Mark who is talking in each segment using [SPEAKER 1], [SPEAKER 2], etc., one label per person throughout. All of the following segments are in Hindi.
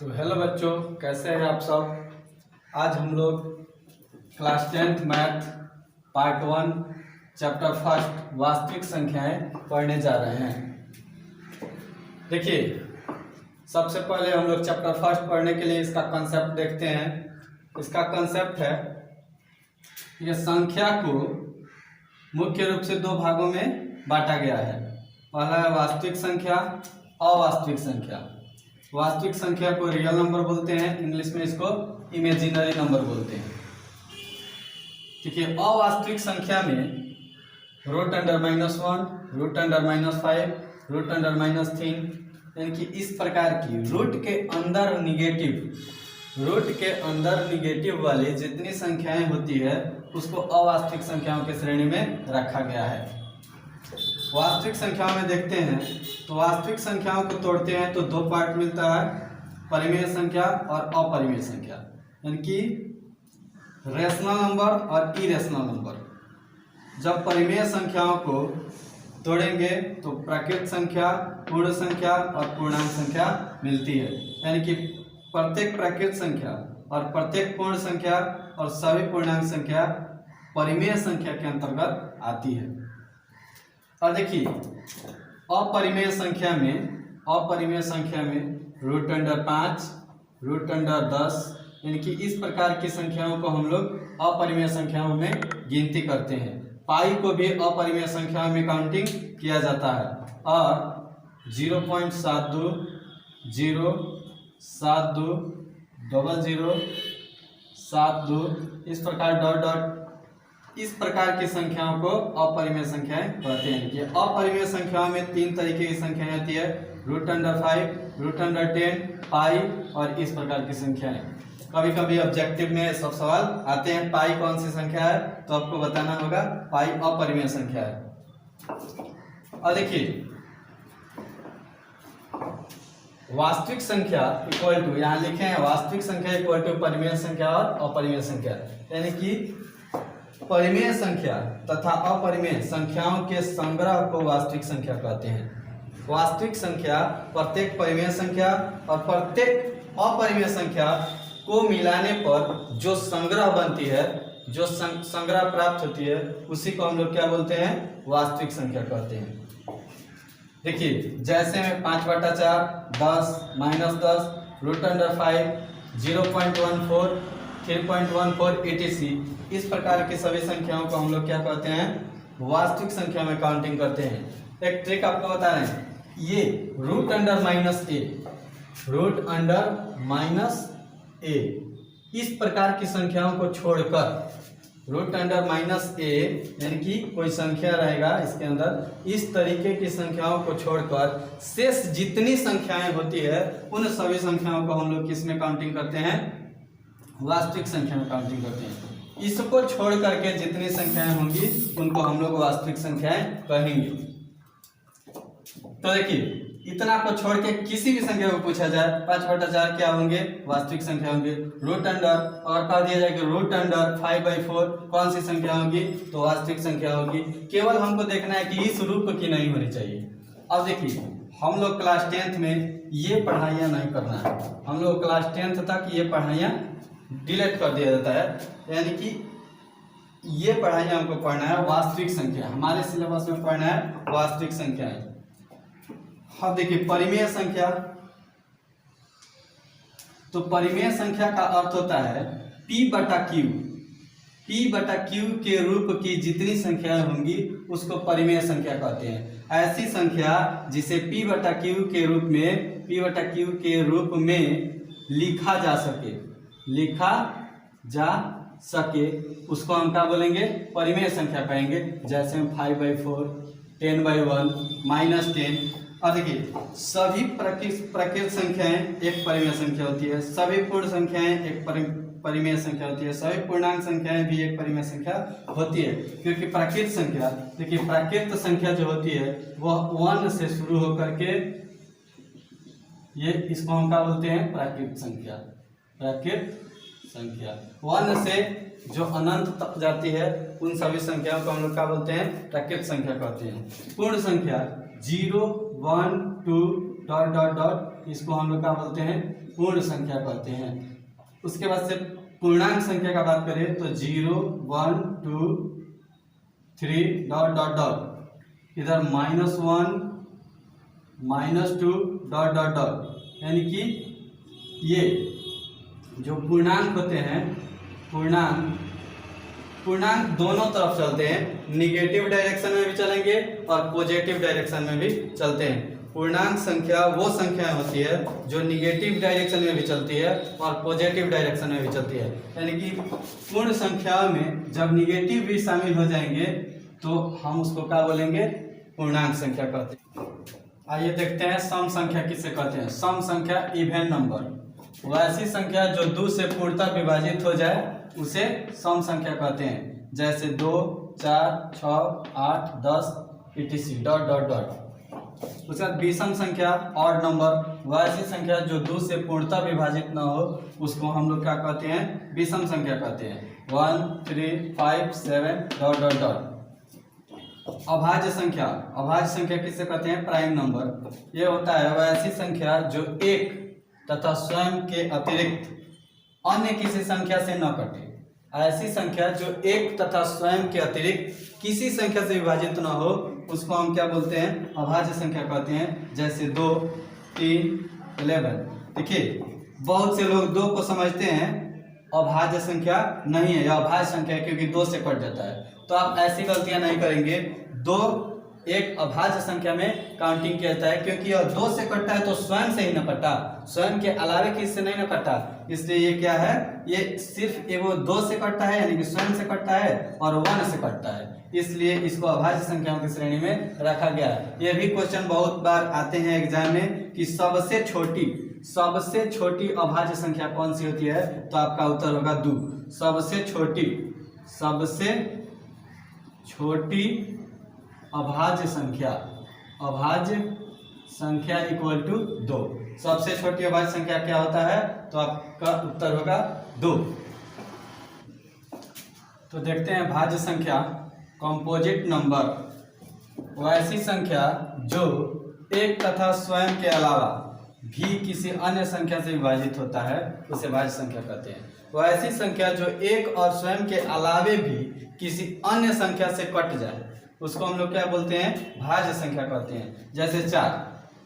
[SPEAKER 1] तो हेलो बच्चों, कैसे हैं आप सब। आज हम लोग class 10th math part 1 chapter first वास्तविक संख्याएं पढ़ने जा रहे हैं। देखिए, सबसे पहले हम लोग चैप्टर फर्स्ट पढ़ने के लिए इसका कंसेप्ट देखते हैं। इसका कंसेप्ट है यह संख्या को मुख्य रूप से दो भागों में बांटा गया है। पहला है वास्तविक संख्या, अवास्तविक संख्या। वास्तविक संख्या को रियल नंबर बोलते हैं, इंग्लिश में इसको इमेजिनरी नंबर बोलते हैं। ठीक है। अवास्तविक संख्या में root under -1, root under -5, root under -3, यानी कि इस प्रकार की रूट के अंदर निगेटिव वाली जितनी संख्याएं होती है उसको अवास्तविक संख्याओं की श्रेणी में रखा गया है। वास्तविक संख्याओं में देखते हैं तो वास्तविक संख्याओं को तोड़ते हैं तो दो पार्ट मिलता है, परिमेय संख्या और अपरिमेय संख्या, यानी कि रेशनल नंबर और इरेशनल नंबर। जब परिमेय संख्याओं को तोड़ेंगे तो प्राकृत संख्या, पूर्ण संख्या और पूर्णांक संख्या मिलती है, यानी कि प्रत्येक प्राकृत संख्या और प्रत्येक पूर्ण संख्या और सभी पूर्णांक संख्या परिमेय संख्या के अंतर्गत आती है। और देखिए, अपरिमेय संख्या में रूट अंडर 5, रूट अंडर 10, यानी कि इस प्रकार की संख्याओं को हम लोग अपरिमेय संख्याओं में गिनती करते हैं। पाई को भी अपरिमेय संख्याओं में काउंटिंग किया जाता है। और 0.72, 0, 72, 00, 72, इस प्रकार डॉट डॉट, इस प्रकार की संख्याओं को अपरिमेय संख्याएं कहते हैं। कि अपरिमेय संख्याओं में तीन तरीके की संख्याएं होती है, रूट अंडर 5, रूट अंडर 10, पाई और इस प्रकार की संख्याएं। कभी कभी ऑब्जेक्टिव में सब सवाल आते हैं, पाई कौन सी संख्या है, तो आपको बताना होगा पाई अपरिमेय संख्या है। और देखिए, वास्तविक संख्या इक्वल टू, यहाँ लिखे हैं वास्तविक संख्या इक्वल टू परिमेय संख्या और अपरिमेय संख्या, यानी कि परिमेय संख्या तथा अपरिमेय संख्याओं के संग्रह को वास्तविक संख्या कहते हैं। वास्तविक संख्या प्रत्येक परिमेय संख्या और प्रत्येक अपरिमेय संख्या को मिलाने पर जो संग्रह बनती है, जो संग्रह प्राप्त होती है, उसी को हम लोग क्या बोलते हैं, वास्तविक संख्या कहते हैं। देखिए, जैसे में 5/4, 10, -10, रूट अंडर 5, 0.14, 3.14 etc. इस प्रकार की सभी संख्याओं को हम लोग क्या कहते हैं, वास्तविक संख्या में काउंटिंग करते हैं। एक ट्रिक आपको बता रहे हैं, ये root under -a, root under -a, इस प्रकार की संख्याओं को छोड़कर, रूट अंडर -a यानी कि कोई संख्या रहेगा इसके अंदर, इस तरीके की संख्याओं को छोड़कर शेष जितनी संख्याएं होती है उन सभी संख्याओं को हम लोग किस में काउंटिंग करते हैं, वास्तविक संख्या में काउंटिंग करते हैं। इसको छोड़ करके जितनी संख्याएं होंगी उनको हम लोग वास्तविक संख्याएं कहेंगे। तो देखिए, इतना को छोड़ के किसी भी संख्या को पूछा जाए, 5/4 क्या होंगे, वास्तविक संख्या होंगे। रूट अंडर, और कह दिया जाए कि रूट अंडर 5/4 कौन सी संख्या होगी, तो वास्तविक संख्या होगी। केवल हमको देखना है कि इस रूप की नहीं होनी चाहिए। अब देखिए, हम लोग क्लास 10th में ये पढ़ाइयाँ नहीं करना है, हम लोग क्लास 10th तक ये पढ़ाइयाँ डिलीट कर दिया जाता है, यानी कि ये पढ़ाइयाँ हमको पढ़ना है वास्तविक संख्या, हमारे सिलेबस में पढ़ना है वास्तविक संख्याएं। अब देखिए, परिमेय संख्या, तो परिमेय संख्या का अर्थ होता है P/Q। P/Q के रूप की जितनी संख्याएं होंगी उसको परिमेय संख्या कहते हैं। ऐसी संख्या जिसे P/Q के रूप में लिखा जा सके उसको हम क्या बोलेंगे, परिमेय संख्या कहेंगे। जैसे 5/4, 10/1, -10। और देखिए, सभी प्राकृत संख्याएं एक परिमेय संख्या होती है, सभी पूर्ण संख्याएं एक परिमेय संख्या होती है, सभी पूर्णांक संख्याएं भी एक परिमेय संख्या होती है। क्योंकि प्राकृत संख्या, देखिए प्राकृत संख्या जो होती है वह 1 से शुरू होकर के, ये इसको हम क्या बोलते हैं, प्राकृत संख्या। 1 से जो अनंत तक जाती है उन सभी संख्याओं को हम लोग क्या बोलते हैं, प्राकृत संख्या कहते हैं। पूर्ण संख्या 0, 1, 2, डॉट डॉट डॉट, इसको हम लोग क्या बोलते हैं, पूर्ण संख्या कहते हैं। उसके बाद से पूर्णांक संख्या का बात करें तो 0 1 2 3 डॉट डॉट डॉट, इधर -1 -2 डॉट डॉट डॉट, यानी कि ये जो पूर्णांक होते हैं, पूर्णांक दोनों तरफ चलते हैं, निगेटिव डायरेक्शन में भी चलेंगे और पॉजिटिव डायरेक्शन में भी चलते हैं। पूर्णांक संख्या वो संख्या होती है जो निगेटिव डायरेक्शन में भी चलती है और पॉजिटिव डायरेक्शन में भी चलती है, यानी कि पूर्ण संख्या में जब निगेटिव भी शामिल हो जाएंगे तो हम उसको क्या बोलेंगे, पूर्णांक संख्या कहते हैं। आइए देखते हैं सम संख्या किसे कहते हैं। सम संख्या इवन नंबर, वैसी संख्या जो 2 से पूर्णतः विभाजित हो जाए उसे सम संख्या कहते हैं, जैसे 2 4 6 8 10 etc डॉट डॉट डॉट। उसके बाद विषम संख्या ऑड नंबर, वैसी संख्या जो 2 से पूर्णतः विभाजित न हो उसको हम लोग क्या कहते हैं, विषम संख्या कहते हैं, 1 3 5 7 डॉट डॉट डॉट। अभाज्य संख्या, अभाज्य संख्या किससे कहते हैं, प्राइम नंबर। ये होता है वैसी संख्या जो एक तथा स्वयं के अतिरिक्त अन्य किसी संख्या से न कटे। ऐसी संख्या जो एक तथा स्वयं के अतिरिक्त किसी संख्या से विभाजित न हो उसको हम क्या बोलते हैं, अभाज्य संख्या कहते हैं, जैसे 2 3 11। देखिए बहुत से लोग 2 को समझते हैं अभाज्य संख्या नहीं है, यह अभाज्य संख्या है क्योंकि 2 से कट जाता है। तो आप ऐसी गलतियां नहीं करेंगे। 2 एक अभाज्य संख्या में काउंटिंग किया जाता है क्योंकि यह 2 से कटता है तो स्वयं से ही न कटा, स्वयं के अलावे किससे नहीं न कटा, इसलिए ये क्या है, ये सिर्फ वो 2 से कटता है यानी कि स्वयं से कटता है और 1 से कटता है, इसलिए इसको अभाज्य संख्याओं की श्रेणी में रखा गया है। ये भी क्वेश्चन बहुत बार आते हैं एग्जाम में कि सबसे छोटी अभाज्य संख्या कौन सी होती है, तो आपका उत्तर होगा 2। सबसे छोटी अभाज्य संख्या इक्वल टू 2। सबसे छोटी अभाज्य संख्या क्या होता है, तो आपका उत्तर होगा 2। तो देखते हैं भाज्य संख्या कंपोजिट नंबर, वैसी संख्या जो एक तथा स्वयं के अलावा भी किसी अन्य संख्या से विभाजित होता है उसे भाज्य संख्या कहते हैं। वैसी संख्या जो एक और स्वयं के अलावे भी किसी अन्य संख्या से कट जाए उसको हम लोग क्या बोलते हैं, भाज्य संख्या कहते हैं। जैसे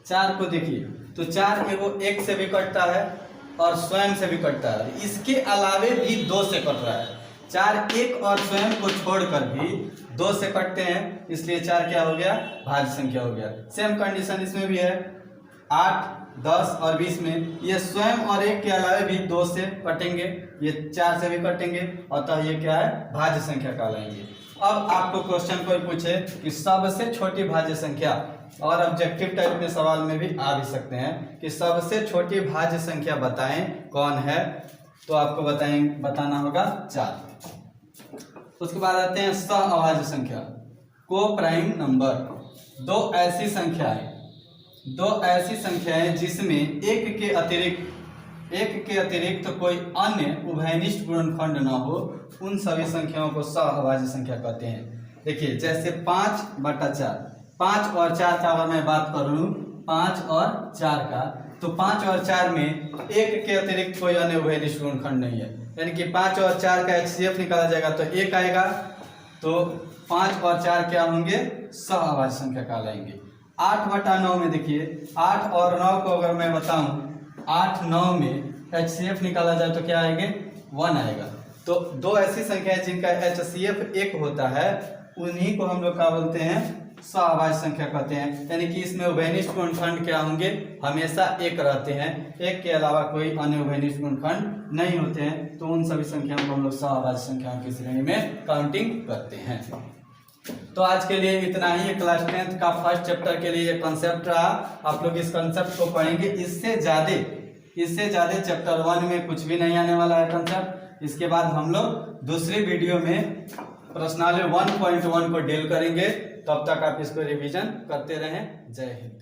[SPEAKER 1] 4 को देखिए तो 4 एगो एक से भी कटता है और स्वयं से भी कटता है, इसके अलावे भी 2 से कट रहा है। 4 एक और स्वयं को छोड़कर भी 2 से कटते हैं, इसलिए 4 क्या हो गया, भाज्य संख्या हो गया। सेम कंडीशन इसमें भी है, 8 10 और 20 में ये स्वयं और एक के अलावे भी 2 से कटेंगे, ये 4 से भी कटेंगे, अतः ये क्या है, भाज्य संख्या कहलाएंगे। अब आपको क्वेश्चन कोई पूछे कि सबसे छोटी भाज्य संख्या, और ऑब्जेक्टिव टाइप में सवाल में भी आ भी सकते हैं कि सबसे छोटी भाज्य संख्या बताएं कौन है, तो आपको बताना होगा 4। उसके बाद आते हैं सह अभाज्य संख्या, को प्राइम नंबर। दो ऐसी संख्याएं जिसमें एक के अतिरिक्त कोई अन्य उभयनिष्ठ गुणनखंड न हो, उन सभी संख्याओं को सह अभाज्य संख्या कहते हैं। देखिए जैसे 5/4, 5 और 4 का अगर मैं बात करूं 5 और 4 का, तो 5 और 4 में एक के अतिरिक्त कोई अन्य उभयनिष्ठ गुणनखंड नहीं है, यानी कि 5 और 4 का HCF निकाला जाएगा तो 1 आएगा, तो 5 और 4 क्या होंगे, सह अभाज्य संख्या कहलाएंगे। 8/9 में देखिए 8 और 9 को अगर मैं बताऊं, 8 9 में HCF निकाला जाए तो क्या आएंगे, 1 आएगा। तो दो ऐसी संख्याएं जिनका HCF 1 होता है उन्हीं को हम लोग क्या बोलते हैं, सह अभाज्य संख्या कहते हैं, यानी कि इसमें उभयनिष्ठ गुणनखंड क्या होंगे, हमेशा 1 रहते हैं, 1 के अलावा कोई अन्य उभयनिष्ठ गुणनखंड नहीं होते हैं, तो उन सभी संख्याओं को हम लोग सह अभाज्य संख्याओं की श्रेणी में काउंटिंग करते हैं। तो आज के लिए इतना ही, क्लास 10th का फर्स्ट चैप्टर के लिए ये कंसेप्ट रहा। आप लोग इस कंसेप्ट को पढ़ेंगे, इससे ज्यादा चैप्टर 1 में कुछ भी नहीं आने वाला है कंसेप्ट। इसके बाद हम लोग दूसरी वीडियो में प्रश्नावली 1.1 को डील करेंगे, तब तक आप इसको रिवीजन करते रहें। जय हिंद।